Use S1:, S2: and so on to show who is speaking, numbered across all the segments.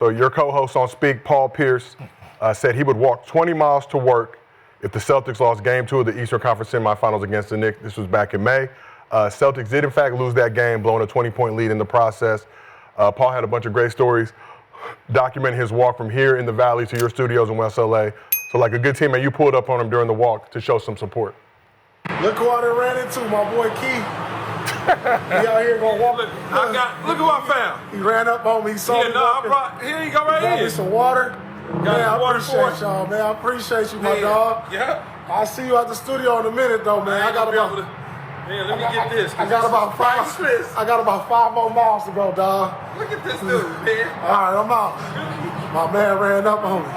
S1: So your co-host on Speak, Paul Pierce, said he would walk 20 miles to work if the Celtics lost Game 2 of the Eastern Conference semifinals against the Knicks. This was back in May. Celtics did, in fact, lose that game, blowing a 20-point lead in the process. Paul had a bunch of great stories documenting his walk from here in the Valley to your studios in West LA. So like a good teammate, you pulled up on him during the walk to show some support.
S2: Look who I done ran into, my boy Key. He out here gonna walk.
S3: Look who I found.
S2: He ran up on me. He saw me walking.
S3: Here you go right
S2: Got
S3: here.
S2: me some water. Man, I appreciate y'all, man. I appreciate you, my dog.
S3: Yeah.
S2: I'll see you at the studio in a minute, though, man. I got about.
S3: Man, let me get this.
S2: I got about 5 more miles to go, dog.
S3: Look at this dude, man.
S2: All right, I'm out. My man ran up on me.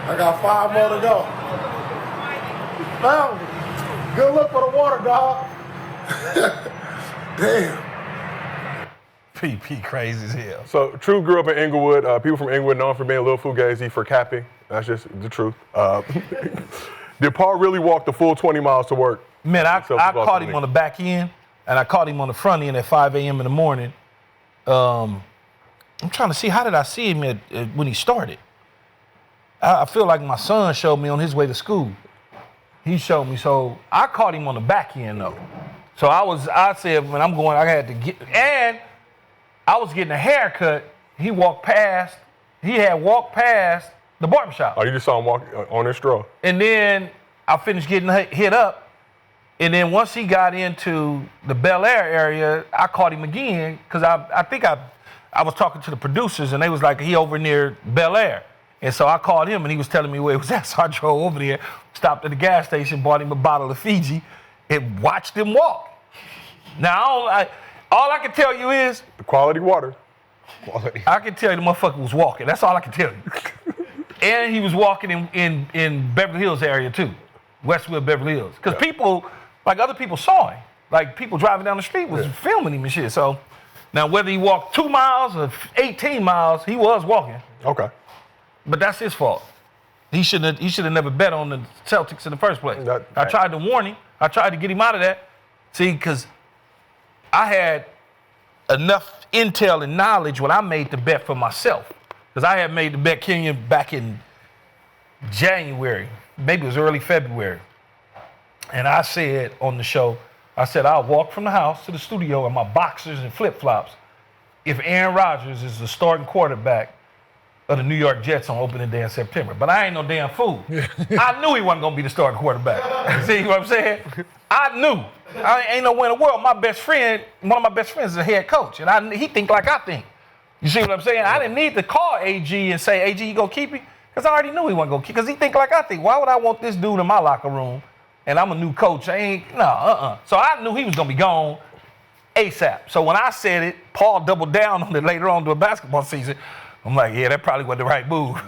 S2: I got 5 more to go. Found me. Good look for the water, dog. Damn.
S4: PP crazy as hell.
S1: So True grew up in Inglewood. People from Inglewood known for being a little fugazi, for capping. That's just the truth. Did Paul really walk the full 20 miles to work?
S4: Man, I caught him on the back end, and I caught him on the front end at 5 a.m. in the morning. I'm trying to see, how did I see him when he started? I feel like my son showed me on his way to school. He showed me, so I caught him on the back end, though. So I said, when I'm going, I had to get, and I was getting a haircut. He had walked past the barbershop.
S1: Oh, you just saw him walk on his straw.
S4: And then I finished getting hit up. And then once he got into the Bel Air area, I caught him again because I think I was talking to the producers and they was like, he over near Bel Air. And so I called him and he was telling me where it was at. So I drove over there, stopped at the gas station, bought him a bottle of Fiji, and watched him walk. Now, all I can tell you is
S1: the quality water.
S4: I can tell you the motherfucker was walking. That's all I can tell you. And he was walking in Beverly Hills area too, Westwood, Beverly Hills. Because people, like other people saw him. Like people driving down the street was filming him and shit. So now whether he walked 2 miles or 18 miles, he was walking.
S1: Okay.
S4: But that's his fault. He should have never bet on the Celtics in the first place. I tried to warn him. I tried to get him out of that. See, because I had enough intel and knowledge when I made the bet for myself. Because I had made the bet, Kenyon, back in January. Maybe it was early February. And I said on the show, I'll walk from the house to the studio in my boxers and flip-flops if Aaron Rodgers is the starting quarterback of the New York Jets on opening day in September. But I ain't no damn fool. I knew he wasn't going to be the starting quarterback. See what I'm saying? I knew. Ain't no way in the world. One of my best friends is a head coach, and he think like I think. You see what I'm saying? I didn't need to call AG and say, AG, you going to keep me? Because I already knew he wasn't going to keep, because he think like I think. Why would I want this dude in my locker room, and I'm a new coach? So I knew he was going to be gone ASAP. So when I said it, Paul doubled down on it later on during basketball season. I'm like, yeah, that probably wasn't the right move.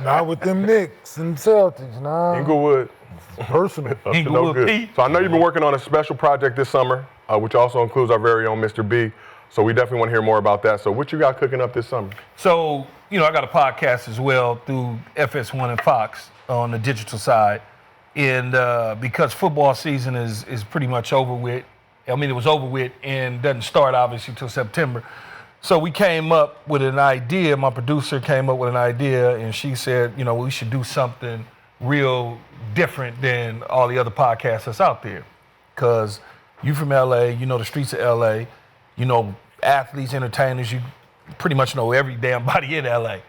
S5: Not with them Knicks and Celtics, nah.
S1: Inglewood.
S5: Personal.
S1: No good. So I know you've been working on a special project this summer, which also includes our very own Mr. B. So we definitely want to hear more about that. So what you got cooking up this summer?
S4: So, I got a podcast as well through FS1 and Fox on the digital side. And because football season is pretty much over with, it was over with and doesn't start obviously until September. So we came up with an idea. My producer came up with an idea, and she said, we should do something real different than all the other podcasts that's out there. Because you from LA, you know the streets of LA, you know athletes, entertainers, you pretty much know every damn body in LA.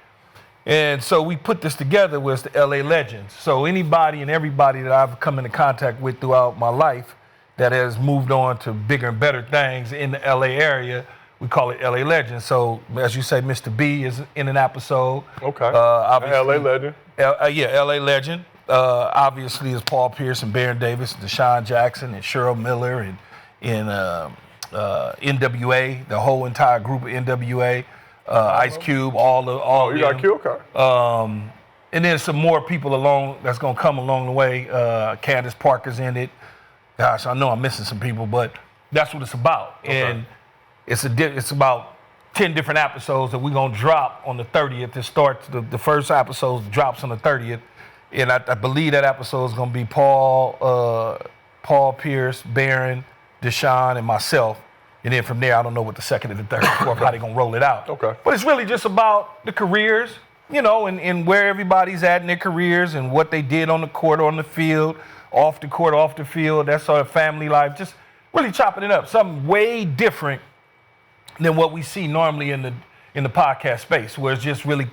S4: And so we put this together with the LA Legends. So anybody and everybody that I've come into contact with throughout my life that has moved on to bigger and better things in the LA area, we call it LA Legends. So as you say, Mr. B is in an episode.
S1: Okay. LA Legend.
S4: LA Legend. Obviously is Paul Pierce and Baron Davis, Deshaun Jackson and Cheryl Miller and NWA, the whole entire group of NWA, Ice Cube, all
S1: you got a kill card.
S4: And then some more people that's gonna come along the way. Candace Parker's in it. Gosh, I know I'm missing some people, but that's what it's about. Okay. And it's about 10 different episodes that we're gonna drop on the 30th. It starts the first episode drops on the 30th, and I believe that episode is gonna be Paul Pierce, Baron, Deshaun, and myself. And then from there, I don't know what the second and the third and fourth, how they're going to roll it out.
S1: Okay.
S4: But it's really just about the careers, you know, and where everybody's at in their careers and what they did on the court, on the field, off the court, off the field, that sort of family life. Just really chopping it up. Something way different than what we see normally in the podcast space, where it's just really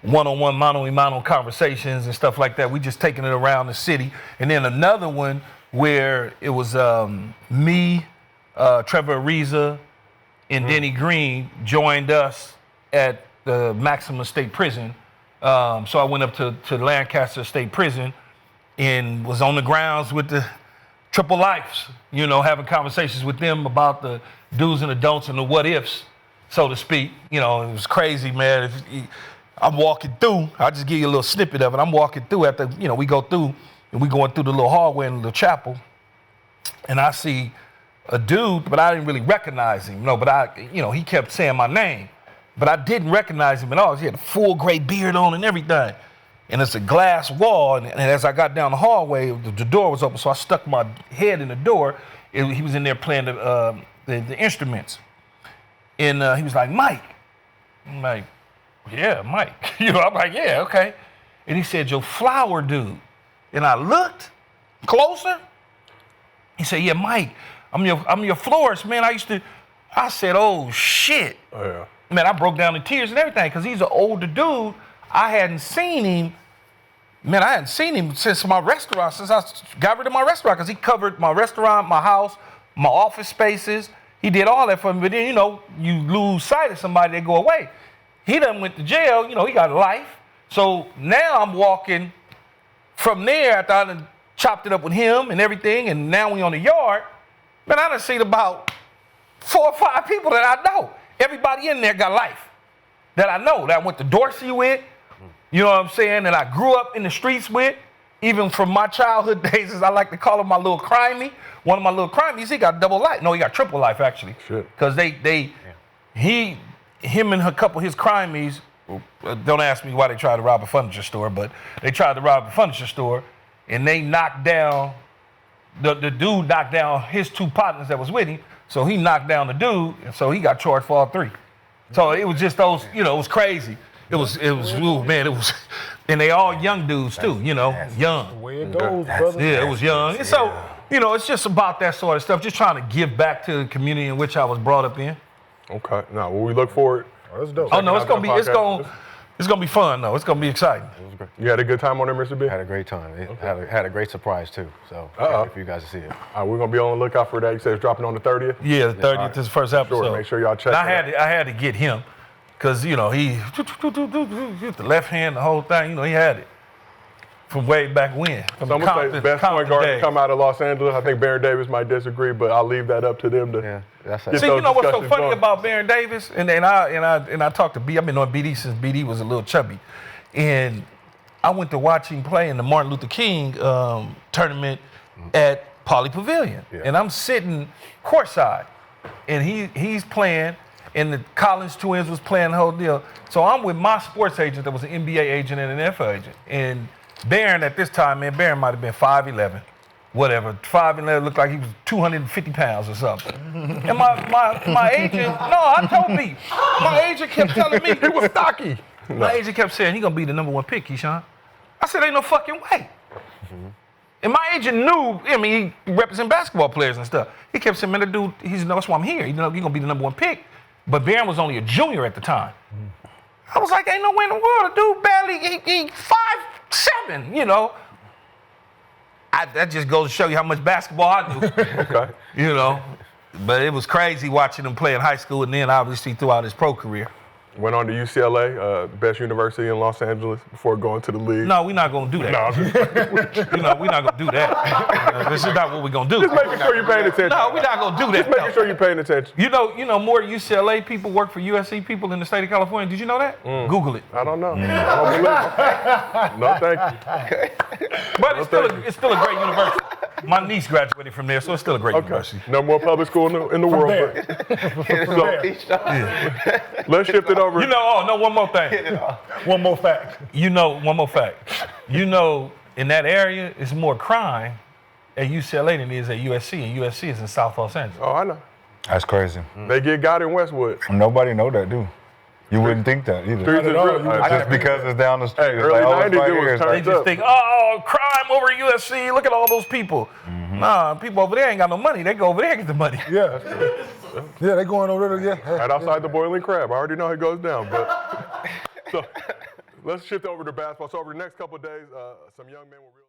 S4: one-on-one, mano-a-mano conversations and stuff like that. We just taking it around the city. And then another one where it was me, Trevor Ariza, and Denny Green joined us at the Maximum State Prison. So I went up to Lancaster State Prison and was on the grounds with the Triple Lifes, you know, having conversations with them about the do's and the don'ts and the what ifs, so to speak. You know, it was crazy, man. I'm walking through, I'll just give you a little snippet of it. I'm walking through after, you know, we go through and we going through the little hallway in the chapel, and I see a dude, but I didn't really recognize him. No, but he kept saying my name, but I didn't recognize him at all. He had a full gray beard on and everything. And it's a glass wall, and as I got down the hallway, the door was open, so I stuck my head in the door. He was in there playing the instruments. And he was like, Mike. I'm like, yeah, Mike. You know, I'm like, yeah, okay. And he said, your flower dude. And I looked closer. He said, yeah, Mike, I'm your florist, man. I said, oh, shit.
S1: Oh, yeah.
S4: Man, I broke down in tears and everything, because he's an older dude. I hadn't seen him. Man, I hadn't seen him since I got rid of my restaurant, because he covered my restaurant, my house, my office spaces. He did all that for me. But then, you know, you lose sight of somebody, they go away. He done went to jail. You know, he got life. So now I'm walking from there after I done chopped it up with him and everything, and now we on the yard. Man, I done seen about 4 or 5 people that I know. Everybody in there got life that I know, that I went to Dorsey with. You know what I'm saying? That I grew up in the streets with, even from my childhood days, as I like to call him, my little crimey. One of my little crimies, he got double life. No, he got triple life, actually. Because him and a couple of his crimies, don't ask me why they tried to rob a furniture store, but they tried to rob a furniture store, and they knocked down, the dude knocked down his 2 partners that was with him, so he knocked down the dude, and so he got charged for all 3. So it was just those, you know, it was crazy. It was, ooh, man, it was, and they all young dudes too, you know, young.
S5: The way it goes, brother.
S4: Yeah, it was young. And so, you know, it's just about that sort of stuff, just trying to give back to the community in which I was brought up in.
S1: Okay. Now, will we look forward?
S5: Oh, that's dope.
S4: Oh no, it's gonna be fun though. It's gonna be exciting.
S1: You had a good time on there, Mr. B?
S6: Had a great time. Had a great surprise too. So for you guys to see it.
S1: We're gonna be on the lookout for that. You said it's dropping on the 30th?
S4: Yeah, the 30th is the first episode.
S1: Sure, make sure y'all check
S4: it out. I had to get him, because, you know, he the left hand, the whole thing, you know, he had it from way back when.
S1: So I'm gonna say best point guard to come out of Los Angeles. I think Baron Davis might disagree, but I'll leave that up to them to
S6: that's
S4: See, you know what's so funny about Baron Davis? And I talked to B. I've been on BD since BD was a little chubby. And I went to watch him play in the Martin Luther King tournament at Pauley Pavilion. Yeah. And I'm sitting courtside, and he's playing, and the Collins twins was playing the whole deal. So I'm with my sports agent that was an NBA agent and an NFL agent. And Baron at this time, man, Baron might have been 5'11", whatever. 5'11", looked like he was 250 pounds or something. And my agent, I told me, my agent kept telling me he was stocky. My agent kept saying, he gonna be the number 1 pick, Keyshawn. I said, ain't no fucking way. And my agent knew, I mean, he represent basketball players and stuff. He kept saying, man, the dude, that's why I'm here. You know, he's gonna be the number 1 pick. But Baron was only a junior at the time. I was like, ain't no way in the world. The dude barely, he 5'7", you know. That just goes to show you how much basketball I do.
S1: Okay.
S4: You know. But it was crazy watching him play in high school, and then obviously throughout his pro career.
S1: Went on to UCLA, best university in Los Angeles, before going to the league.
S4: No, we're not going to do that. You know, we're not going to do that. This is not what we're going to do.
S1: Just making sure you're paying attention.
S4: No, we're not going to do that.
S1: Just making sure you're paying attention.
S4: You know, more UCLA people work for USC people in the state of California. Did you know that? Google it.
S1: I don't know. I don't believe it. No, thank you.
S4: But it's still a great university. My niece graduated from there, so it's still a great university.
S1: No more public school in the world. Let's shift it over.
S4: You know, one more thing.
S5: One more fact.
S4: One more fact. You know, in that area, it's more crime at UCLA than it is at USC, and USC is in South Los Angeles.
S1: Oh, I know.
S5: That's crazy.
S1: They got in Westwood.
S5: Nobody know that, do? You wouldn't think that either.
S1: Streets is real.
S5: Just because it's down the street.
S1: Hey,
S5: It's
S1: early
S5: like,
S1: 90s,
S5: it's right
S1: it was
S5: here. It's
S1: turned
S4: They
S5: like-
S4: just
S1: up.
S4: think, oh, crime over USC. Look at all those people. Nah, people over there ain't got no money. They go over there and get the money.
S5: Yeah. Yeah, they going over there. Yeah.
S1: Right outside the Boiling Crab. I already know how it goes down. But so let's shift over to basketball. So over the next couple of days, some young men will realize.